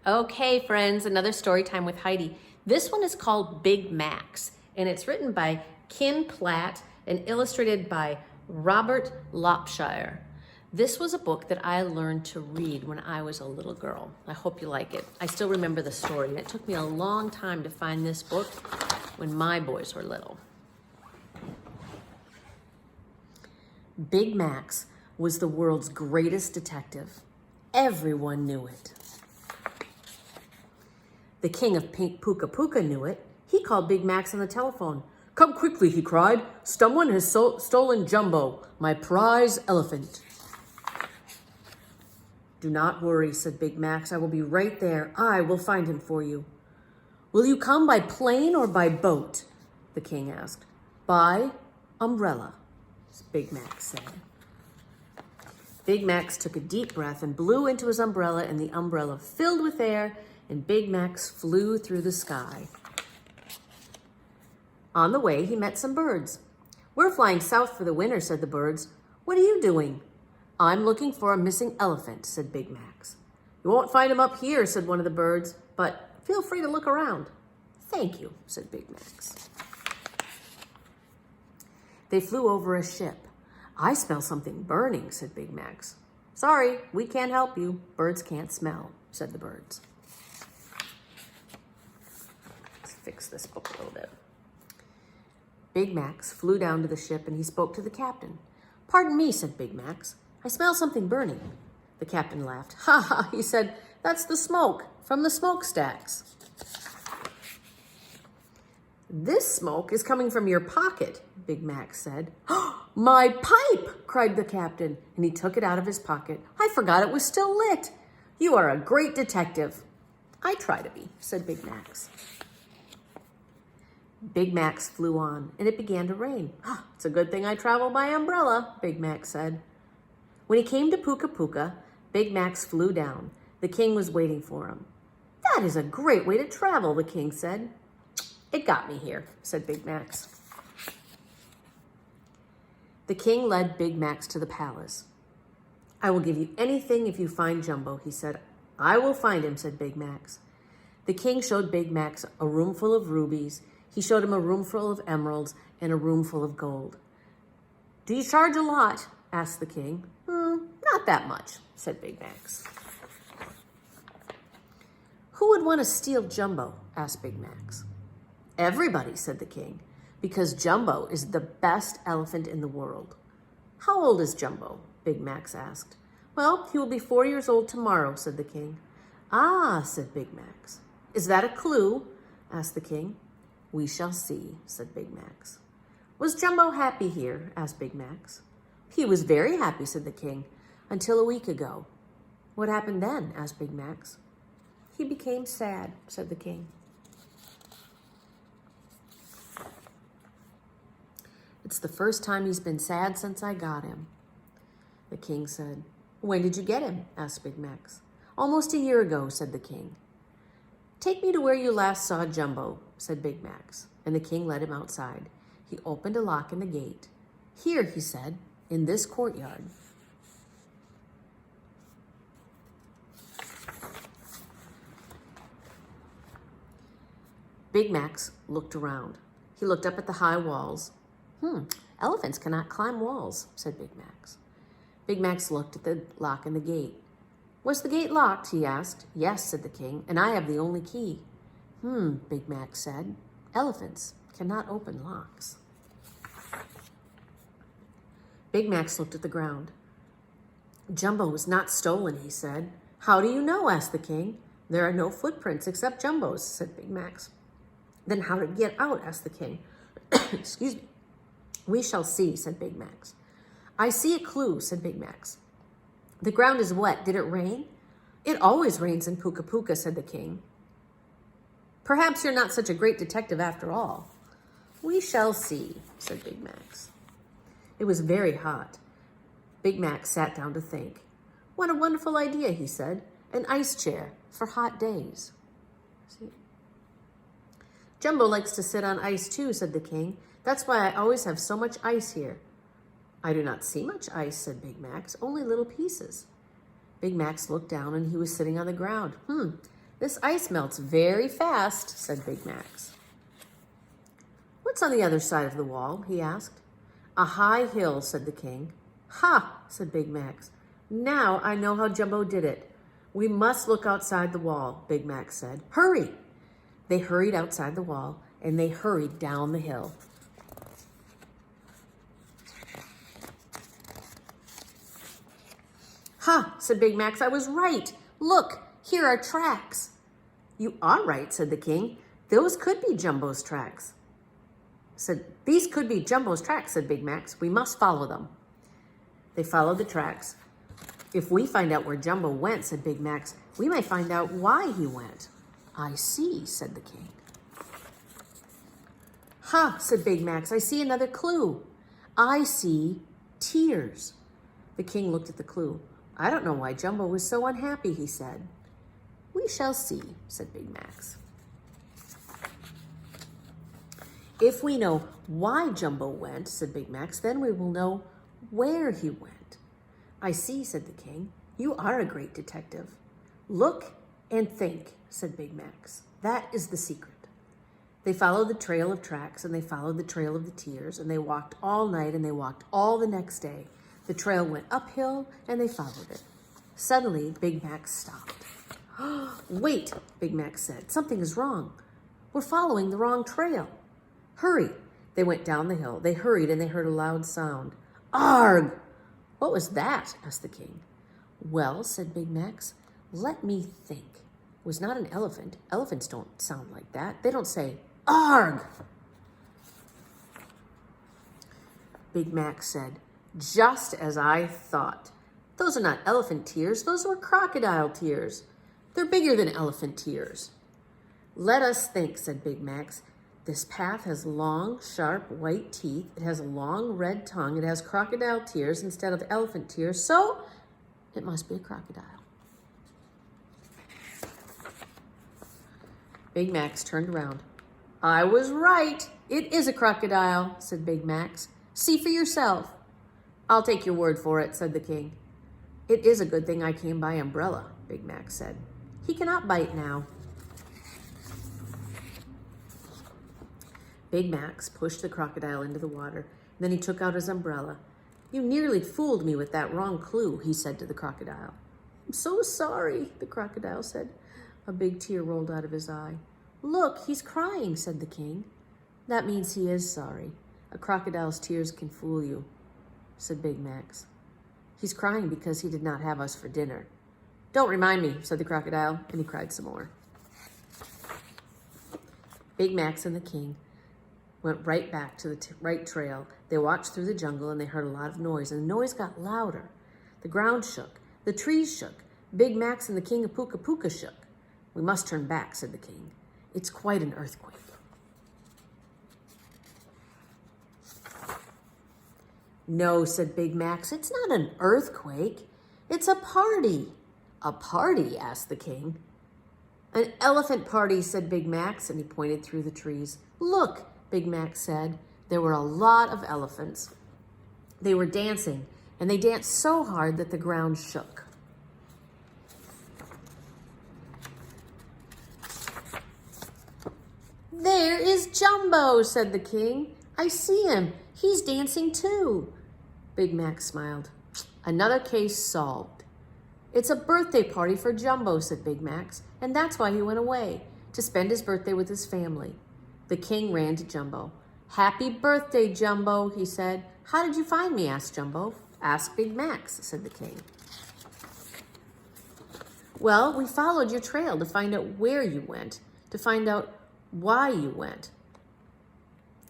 Okay, friends, another story time with Heidi. This one is called Big Max, and it's written by Ken Platt and illustrated by Robert Lopshire. This was a book that I learned to read when I was a little girl. I hope you like it. I still remember the story, and it took me a long time to find this book when my boys were little. Big Max was the world's greatest detective. Everyone knew it. The king of Puka Puka knew it. He called Big Max on the telephone. "Come quickly," he cried. "Someone has stolen Jumbo, my prize elephant." "Do not worry," said Big Max. "I will be right there. I will find him for you." "Will you come by plane or by boat?" the king asked. "By umbrella," Big Max said. Big Max took a deep breath and blew into his umbrella, and the umbrella filled with air, and Big Max flew through the sky. On the way, he met some birds. "We're flying south for the winter," said the birds. "What are you doing?" "I'm looking for a missing elephant," said Big Max. "You won't find him up here," said one of the birds, "but feel free to look around." "Thank you," said Big Max. They flew over a ship. "I smell something burning," said Big Max. "Sorry, we can't help you. Birds can't smell," said the birds. Let's fix this book a little bit. Big Max flew down to the ship and he spoke to the captain. "Pardon me," said Big Max. "I smell something burning." The captain laughed. "Ha ha," he said. "That's the smoke from the smokestacks." "This smoke is coming from your pocket," Big Max said. "My pipe!" cried the captain, and he took it out of his pocket. "I forgot it was still lit. You are a great detective." "I try to be," said Big Max. Big Max flew on, and it began to rain. "It's a good thing I travel by umbrella," Big Max said. When he came to Puka Puka, Big Max flew down. The king was waiting for him. "That is a great way to travel," the king said. "It got me here," said Big Max. The king led Big Max to the palace. "I will give you anything if you find Jumbo," he said. "I will find him," said Big Max. The king showed Big Max a room full of rubies. He showed him a room full of emeralds and a room full of gold. "Do you charge a lot?" asked the king. Not that much," said Big Max. "Who would want to steal Jumbo?" asked Big Max. "Everybody," said the king, "because Jumbo is the best elephant in the world." "How old is Jumbo?" Big Max asked. "Well, he will be 4 years old tomorrow," said the king. "Ah," said Big Max. "Is that a clue?" asked the king. "We shall see," said Big Max. "Was Jumbo happy here?" asked Big Max. "He was very happy," said the king, "until a week ago." "What happened then?" asked Big Max. "He became sad," said the king. "It's the first time he's been sad since I got him," the king said. "When did you get him?" asked Big Max. "Almost a year ago," said the king. "Take me to where you last saw Jumbo," said Big Max, and the king led him outside. He opened a lock in the gate. "Here," he said, "in this courtyard." Big Max looked around. He looked up at the high walls. Elephants cannot climb walls," said Big Max. Big Max looked at the lock in the gate. "Was the gate locked?" he asked. "Yes," said the king, "and I have the only key." Big Max said. "Elephants cannot open locks." Big Max looked at the ground. "Jumbo was not stolen," he said. "How do you know?" asked the king. "There are no footprints except Jumbo's," said Big Max. "Then how did it get out?" asked the king. "Excuse me." "We shall see," said Big Max. "I see a clue," said Big Max. "The ground is wet. Did it rain?" "It always rains in Puka Puka," said the king. "Perhaps you're not such a great detective after all." "We shall see," said Big Max. It was very hot. Big Max sat down to think. "What a wonderful idea," he said. "An ice chair for hot days." See? "Jumbo likes to sit on ice too," said the king. "That's why I always have so much ice here." "I do not see much ice," said Big Max, "only little pieces." Big Max looked down and he was sitting on the ground. This ice melts very fast, said Big Max. What's on the other side of the wall? He asked. A high hill, said the king. Ha, said Big Max. Now I know how Jumbo did it. We must look outside the wall, Big Max said. Hurry! They hurried outside the wall, and they hurried down the hill. Ha, said Big Max, I was right. Look, here are tracks. You are right, said the king. Those could be Jumbo's tracks. These could be Jumbo's tracks, said Big Max. We must follow them. They followed the tracks. If we find out where Jumbo went, said Big Max, we might find out why he went. I see, said the king. Ha, said Big Max, I see another clue. I see tears. The king looked at the clue. I don't know why Jumbo was so unhappy, he said. We shall see, said Big Max. If we know why Jumbo went, said Big Max, then we will know where he went. I see, said the king. You are a great detective. Look and think, said Big Max. That is the secret. They followed the trail of tracks, and they followed the trail of the tears, and they walked all night, and they walked all the next day. The trail went uphill, and they followed it. Suddenly, Big Max stopped. Wait, Big Max said. Something is wrong. We're following the wrong trail. Hurry. They went down the hill. They hurried, and they heard a loud sound. Arg! What was that? Asked the king. Well, said Big Max, let me think. It was not an elephant. Elephants don't sound like that. They don't say, Arg! Big Max said, just as I thought. Those are not elephant tears. Those were crocodile tears. They're bigger than elephant tears. Let us think, said Big Max. This path has long, sharp, white teeth. It has a long, red tongue. It has crocodile tears instead of elephant tears. So it must be a crocodile. Big Max turned around. I was right. It is a crocodile, said Big Max. See for yourself. I'll take your word for it, said the king. It is a good thing I came by umbrella, Big Max said. He cannot bite now. Big Max pushed the crocodile into the water. Then he took out his umbrella. You nearly fooled me with that wrong clue, he said to the crocodile. I'm so sorry, the crocodile said. A big tear rolled out of his eye. Look, he's crying, said the king. That means he is sorry. A crocodile's tears can fool you, said Big Max. He's crying because he did not have us for dinner. Don't remind me, said the crocodile, and he cried some more. Big Max and the king went right back to the right trail. They walked through the jungle, and they heard a lot of noise, and the noise got louder. The ground shook. The trees shook. Big Max and the king of Puka Puka shook. We must turn back, said the king. It's quite an earthquake. No, said Big Max, it's not an earthquake. It's a party. A party? Asked the king. An elephant party, said Big Max, and he pointed through the trees. Look, Big Max said. There were a lot of elephants. They were dancing, and they danced so hard that the ground shook. There is Jumbo, said the king. I see him. He's dancing too. Big Max smiled. Another case solved. It's a birthday party for Jumbo, said Big Max, and that's why he went away, to spend his birthday with his family. The king ran to Jumbo. Happy birthday, Jumbo, he said. How did you find me? Asked Jumbo. Ask Big Max, said the king. Well, we followed your trail to find out where you went, to find out why you went,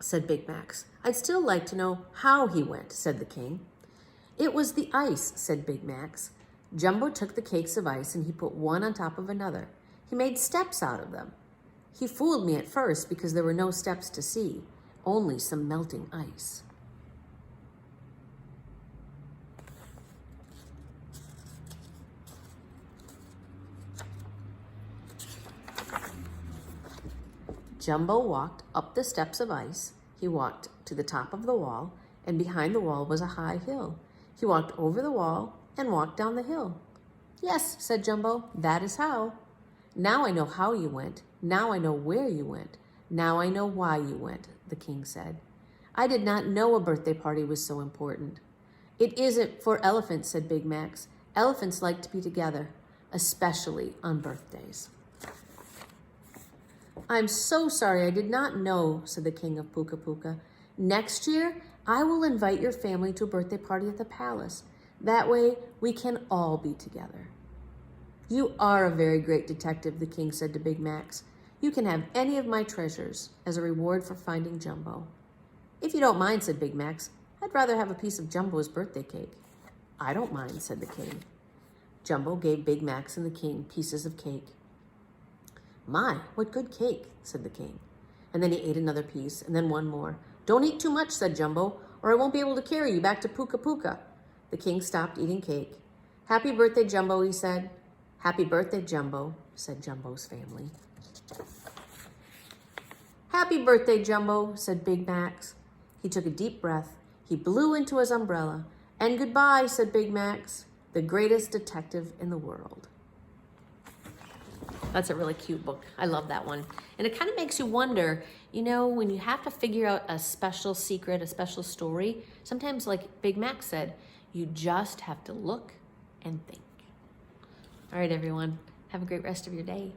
said Big Max. I'd still like to know how he went, said the king. It was the ice, said Big Max. Jumbo took the cakes of ice and he put one on top of another. He made steps out of them. He fooled me at first because there were no steps to see, only some melting ice. Jumbo walked up the steps of ice. He walked to the top of the wall, and behind the wall was a high hill. He walked over the wall and walked down the hill. Yes, said Jumbo, that is how. Now I know how you went. Now I know where you went. Now I know why you went, the king said. I did not know a birthday party was so important. It isn't for elephants, said Big Max. Elephants like to be together, especially on birthdays. I'm so sorry, I did not know, said the king of Puka Puka. Next year, I will invite your family to a birthday party at the palace. That way, we can all be together. You are a very great detective, the king said to Big Max. You can have any of my treasures as a reward for finding Jumbo. If you don't mind, said Big Max, I'd rather have a piece of Jumbo's birthday cake. I don't mind, said the king. Jumbo gave Big Max and the king pieces of cake. My, what good cake, said the king. And then he ate another piece, and then one more. Don't eat too much, said Jumbo, or I won't be able to carry you back to Puka Puka. The king stopped eating cake. Happy birthday, Jumbo, he said. Happy birthday, Jumbo, said Jumbo's family. Happy birthday, Jumbo, said Big Max. He took a deep breath. He blew into his umbrella. And goodbye, said Big Max, the greatest detective in the world. That's a really cute book. I love that one. And it kind of makes you wonder, you know, when you have to figure out a special secret, a special story, sometimes like Big Max said, you just have to look and think. All right, everyone. Have a great rest of your day.